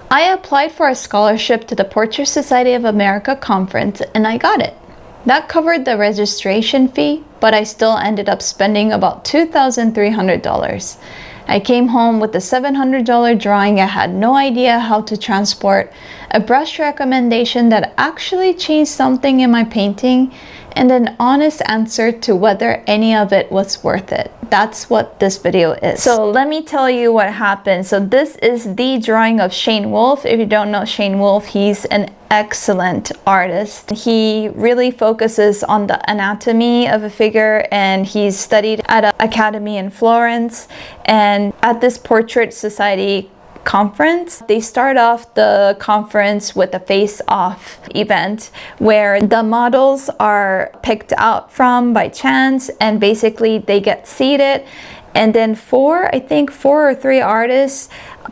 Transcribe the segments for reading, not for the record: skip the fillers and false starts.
I applied for a scholarship to the Portrait Society of America conference and I got it. That covered the registration fee, but I still ended up spending about $2,300. I came home with a $700 drawing I had no idea how to transport, a brush recommendation that actually changed something in my painting, and an honest answer to whether any of it was worth it. That's what this video is. So let me tell you what happened. So this is the drawing of Shane Wolf. If you don't know Shane Wolf, he's an excellent artist. He really focuses on the anatomy of a figure, and he's studied at an academy in Florence. And at this Portrait Society conference, they start off the conference with a face-off event where the models are picked out from by chance, and basically they get seated, and then four or three artists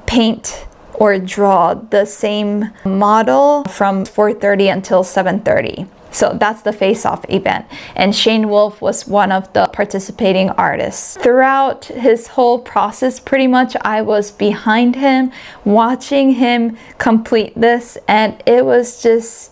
paint or draw the same model from 4:30 until 7:30. So that's the face-off event, and Shane Wolf was one of the participating artists. Throughout his whole process, pretty much I was behind him, watching him complete this, and it was just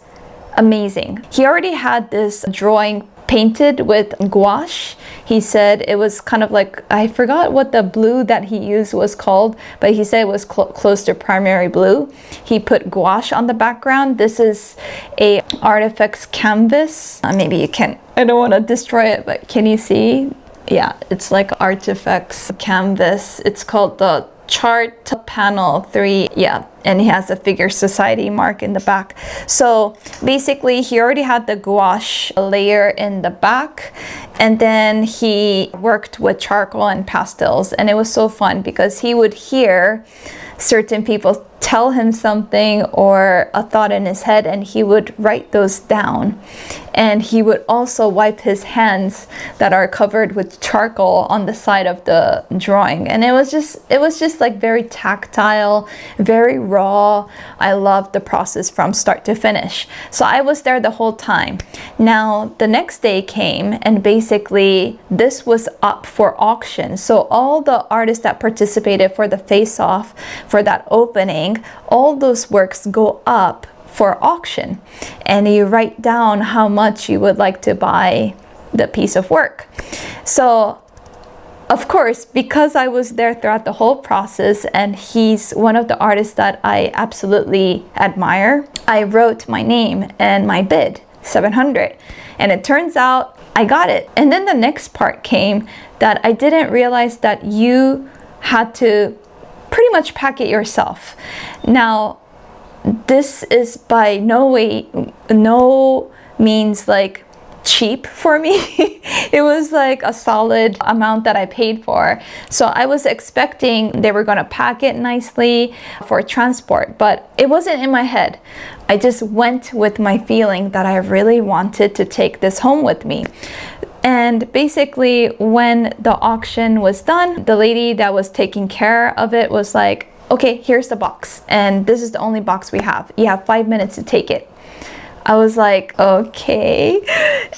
amazing. He already had this drawing painted with gouache. He said it was kind of like, I forgot what the blue that he used was called, but he said it was close to primary blue. He put gouache on the background. This is a Artifacts canvas. Maybe you can, I don't want to destroy it, but can you see? Yeah, it's like Artifacts canvas. It's called the Chart Panel 3. Yeah, and he has a Figure Society mark in the back. So basically he already had the gouache layer in the back, and then he worked with charcoal and pastels, and it was so fun because he would hear certain people tell him something or a thought in his head, and he would write those down, and he would also wipe his hands that are covered with charcoal on the side of the drawing, and it was just like very tactile, very raw. I loved the process from start to finish. So I was there the whole time. Now the next day came, and basically this was up for auction. So all the artists that participated for the face-off for that opening, all those works go up for auction, and you write down how much you would like to buy the piece of work. So of course, because I was there throughout the whole process, and he's one of the artists that I absolutely admire, I wrote my name and my bid, 700, and it turns out I got it. And then the next part came that I didn't realize that you had to pretty much pack it yourself. Now this is by no means like cheap for me. It was like a solid amount that I paid for. So I was expecting they were gonna pack it nicely for transport, but it wasn't in my head. I just went with my feeling that I really wanted to take this home with me. And basically when the auction was done, the lady that was taking care of it was like, okay, here's the box, and this is the only box we have. You have 5 minutes to take it. I was like, okay,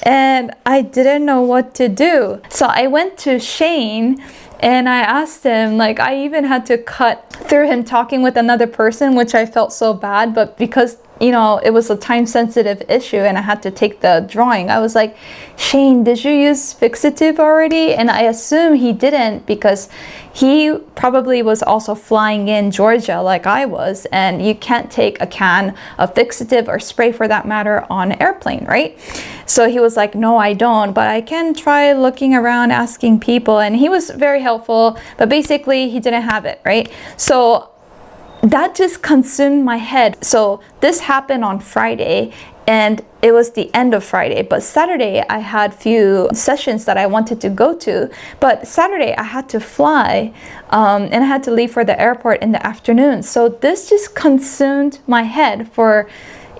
and I didn't know what to do. So I went to Shane and I asked him, like, I even had to cut through him talking with another person, which I felt so bad, but because, you know, it was a time sensitive issue and I had to take the drawing, I was like, Shane, did you use fixative already? And I assume he didn't, because he probably was also flying in Georgia like I was, and you can't take a can of fixative or spray for that matter on an airplane, right? So he was like, no, I don't, but I can try looking around, asking people, and he was very helpful, but basically he didn't have it, right? So that just consumed my head. So this happened on Friday, and it was the end of Friday, but Saturday I had few sessions that I wanted to go to, but Saturday I had to fly and I had to leave for the airport in the afternoon. So this just consumed my head for,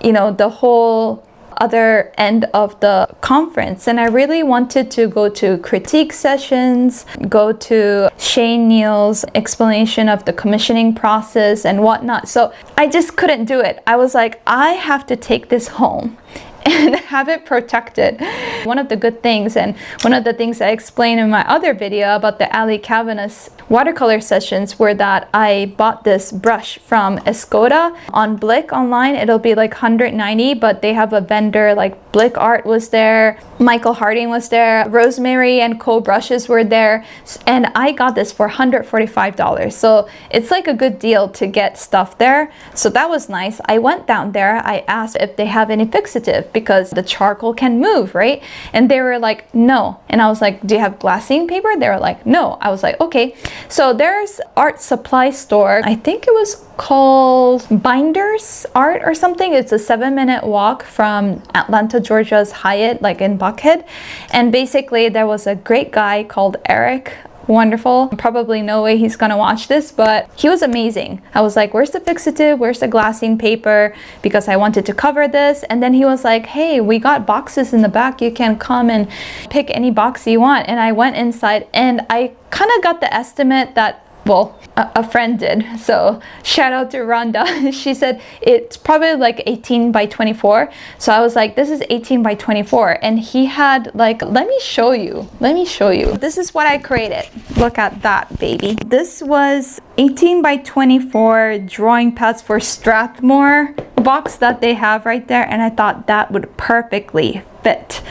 you know, the whole other end of the conference, and I really wanted to go to critique sessions, go to Shane Neal's explanation of the commissioning process and whatnot. So I just couldn't do it. I was like, I have to take this home and have it protected. One of the good things, and one of the things I explained in my other video about the Ali Cavanaugh's watercolor sessions, were that I bought this brush from Escoda on Blick online. It'll be like 190, but they have a vendor, like Blick Art was there, Michael Harding was there, Rosemary and Co brushes were there, and I got this for $145. So it's like a good deal to get stuff there. So that was nice. I went down there, I asked if they have any fixative because the charcoal can move, right? And they were like, no. And I was like, do you have glassine paper? They were like, no. I was like, okay. So there's art supply store, I think it was called Binders Art or something. It's a 7-minute walk from Atlanta, Georgia's Hyatt, like in Buckhead. And basically there was a great guy called Eric. Wonderful. Probably no way he's gonna watch this, but he was amazing. I was like, where's the fixative? Where's the glassine paper? Because I wanted to cover this. And then he was like, hey, we got boxes in the back. You can come and pick any box you want. And I went inside and I kind of got the estimate that, well, a friend did. So shout out to Rhonda. She said it's probably like 18 by 24. So I was like, this is 18 by 24. And he had like, let me show you. This is what I created. Look at that, baby. This was 18 by 24 drawing pads for Strathmore box that they have right there. And I thought that would perfectly fit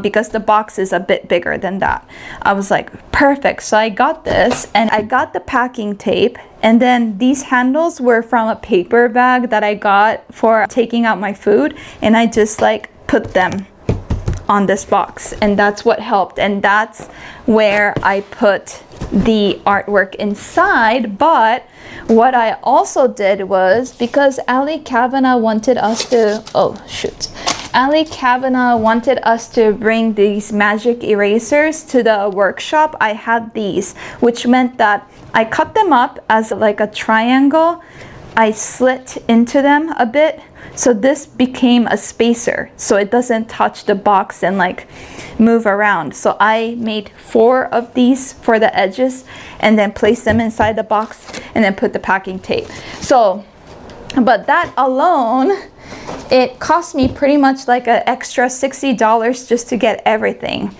because the box is a bit bigger than that. I was like, perfect. So I got this and I got the packing tape, and then these handles were from a paper bag that I got for taking out my food, and I just like put them on this box, and that's what helped. And that's where I put the artwork inside. But what I also did was, because Ali Cavanaugh wanted us to, Ali Cavanaugh wanted us to bring these magic erasers to the workshop. I had these, which meant that I cut them up as like a triangle. I slit into them a bit, so this became a spacer, so it doesn't touch the box and like move around. So I made 4 of these for the edges and then placed them inside the box and then put the packing tape. So, but that alone, it cost me pretty much like an extra $60 just to get everything.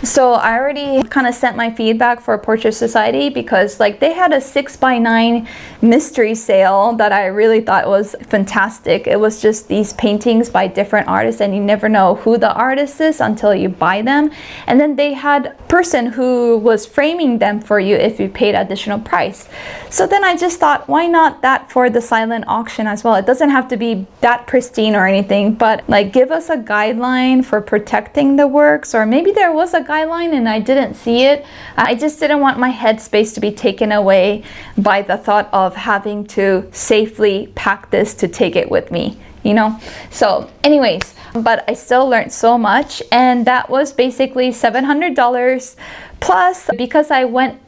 So I already kind of sent my feedback for Portrait Society, because like they had a 6x9 mystery sale that I really thought was fantastic. It was just these paintings by different artists, and you never know who the artist is until you buy them. And then they had a person who was framing them for you if you paid additional price. So then I just thought, why not that for the silent auction as well? It doesn't have to be that pristine or anything, but like give us a guideline for protecting the works, or maybe there was a guideline and I didn't see it. I just didn't want my headspace to be taken away by the thought of having to safely pack this to take it with me, you know? So anyways, but I still learned so much, and that was basically $700 plus, because I went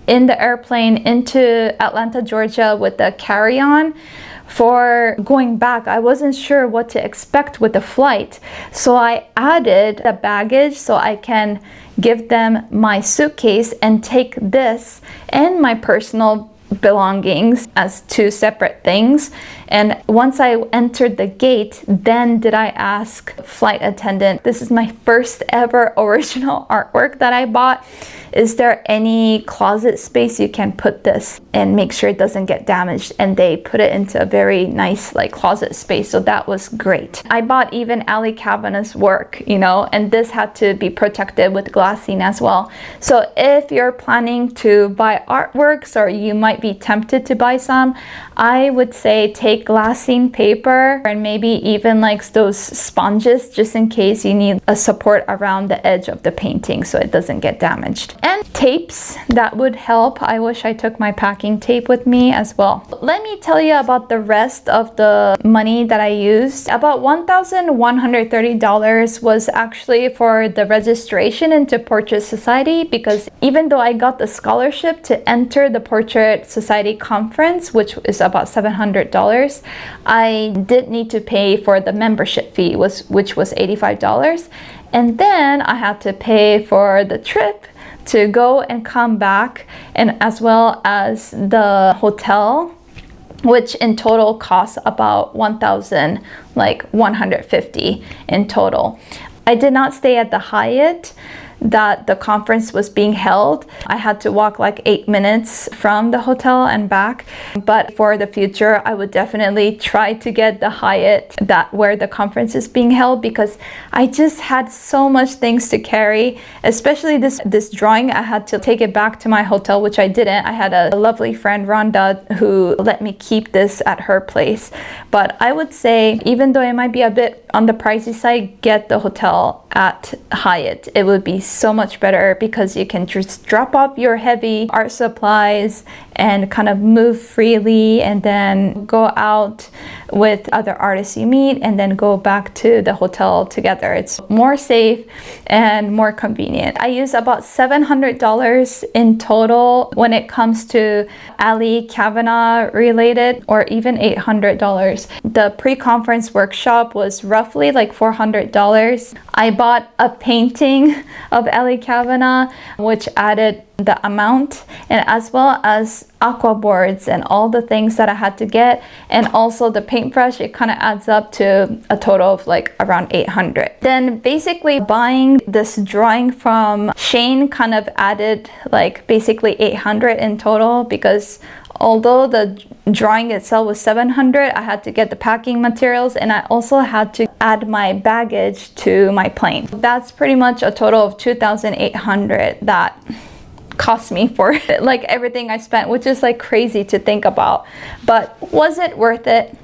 in the airplane into Atlanta, Georgia with the carry-on. For going back, I wasn't sure what to expect with the flight, so I added the baggage so I can give them my suitcase and take this and my personal belongings as 2 separate things. And once I entered the gate, then did I ask flight attendant, this is my first ever original artwork that I bought, is there any closet space you can put this and make sure it doesn't get damaged? And they put it into a very nice like closet space, so that was great. I bought even Ali Cavanaugh's work, you know, and this had to be protected with glassine as well. So if you're planning to buy artworks, or you might be tempted to buy some, I would say take glassine paper and maybe even like those sponges, just in case you need a support around the edge of the painting so it doesn't get damaged. And tapes, that would help. I wish I took my packing tape with me as well. Let me tell you about the rest of the money that I used. About $1,130 was actually for the registration into Portrait Society, because even though I got the scholarship to enter the Portrait Society conference, which is about $700, I did need to pay for the membership fee, which was $85. And then I had to pay for the trip to go and come back, and as well as the hotel which in total costs about 1,150 in total. I did not stay at the Hyatt that the conference was being held. I had to walk like 8 minutes from the hotel and back. But for the future, I would definitely try to get the Hyatt that where the conference is being held, because I just had so much things to carry, especially this drawing. I had to take it back to my hotel, which I didn't. I had a lovely friend, Rhonda, who let me keep this at her place. But I would say, even though it might be a bit on the pricey side, get the hotel at Hyatt. It would be so much better because you can just drop off your heavy art supplies and kind of move freely, and then go out with other artists you meet, and then go back to the hotel together. It's more safe and more convenient. I use about $700 in total when it comes to Ali Cavanaugh related, or even $800. The pre-conference workshop was roughly like $400. I bought a painting of Ali Cavanaugh, which added the amount, and as well as aqua boards and all the things that I had to get, and also the paintbrush. It kind of adds up to a total of like around $800. Then basically buying this drawing from Shane kind of added like basically $800 in total, because although the drawing itself was $700, I had to get the packing materials, and I also had to add my baggage to my plane. That's pretty much a total of $2,800 that cost me for like everything I spent, which is like crazy to think about. But was it worth it?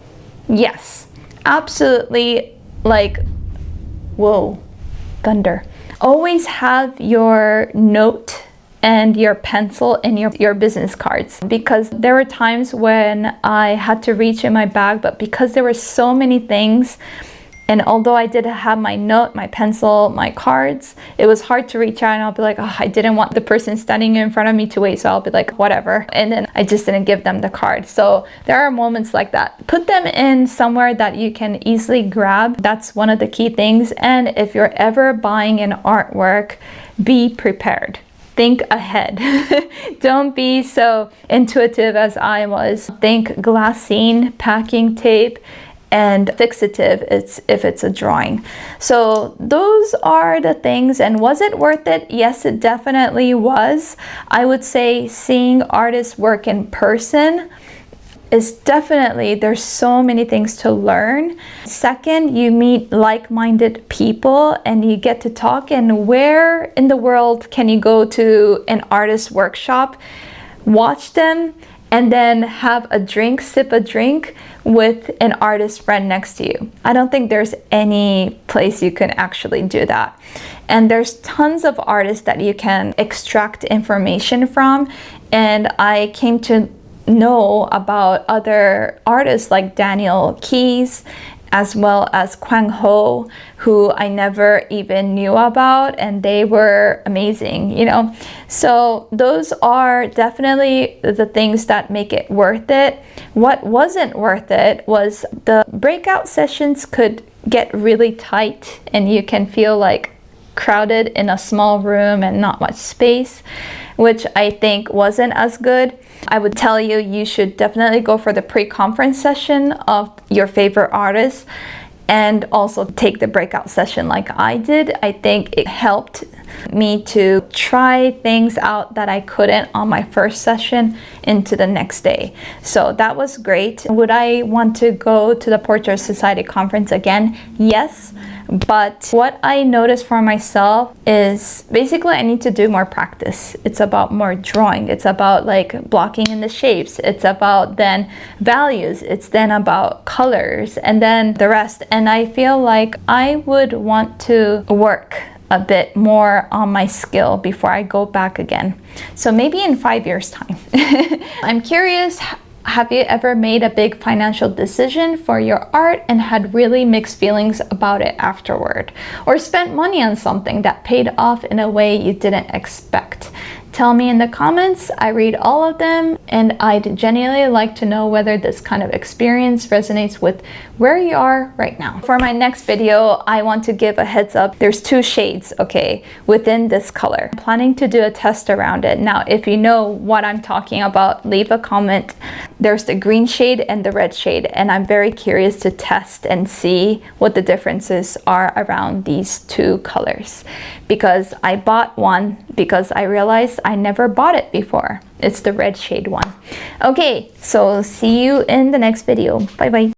Yes, absolutely. Like, whoa, thunder. Always have your note and your pencil and your business cards, because there were times when I had to reach in my bag, but because there were so many things, and although I did have my note, my pencil, my cards, it was hard to reach out, and I'll be like, oh, I didn't want the person standing in front of me to wait, so I'll be like, whatever. And then I just didn't give them the card. So there are moments like that. Put them in somewhere that you can easily grab. That's one of the key things. And if you're ever buying an artwork, be prepared. Think ahead. Don't be so intuitive as I was. Think glassine, packing tape, and fixative if it's a drawing. So those are the things. And was it worth it? Yes, it definitely was. I would say seeing artists work in person is definitely, there's so many things to learn. Second, you meet like-minded people and you get to talk. And where in the world can you go to an artist workshop, watch them, and then have a drink, sip a drink with an artist friend next to you? I don't think there's any place you can actually do that. And there's tons of artists that you can extract information from. And I came to know about other artists like Daniel Keys, as well as Kwang Ho, who I never even knew about, and they were amazing, you know. So those are definitely the things that make it worth it. What wasn't worth it was the breakout sessions could get really tight, and you can feel like crowded in a small room and not much space, which I think wasn't as good. I would tell you, you should definitely go for the pre-conference session of your favorite artists, and also take the breakout session like I did. I think it helped me to try things out that I couldn't on my first session into the next day. So that was great. Would I want to go to the Portrait Society conference again? Yes. But what I noticed for myself is basically I need to do more practice. It's about more drawing. It's about like blocking in the shapes. It's about then values. It's then about colors, and then the rest. And I feel like I would want to work a bit more on my skill before I go back again. So maybe in 5 years' time. I'm curious, have you ever made a big financial decision for your art and had really mixed feelings about it afterward? Or spent money on something that paid off in a way you didn't expect? Tell me in the comments. I read all of them, and I'd genuinely like to know whether this kind of experience resonates with where you are right now. For my next video, I want to give a heads up. There's 2 shades, okay, within this color. I'm planning to do a test around it. Now, if you know what I'm talking about, leave a comment. There's the green shade and the red shade, and I'm very curious to test and see what the differences are around these 2 colors, because I bought one because I realized I never bought it before. It's the red shade one. Okay, so see you in the next video. Bye bye.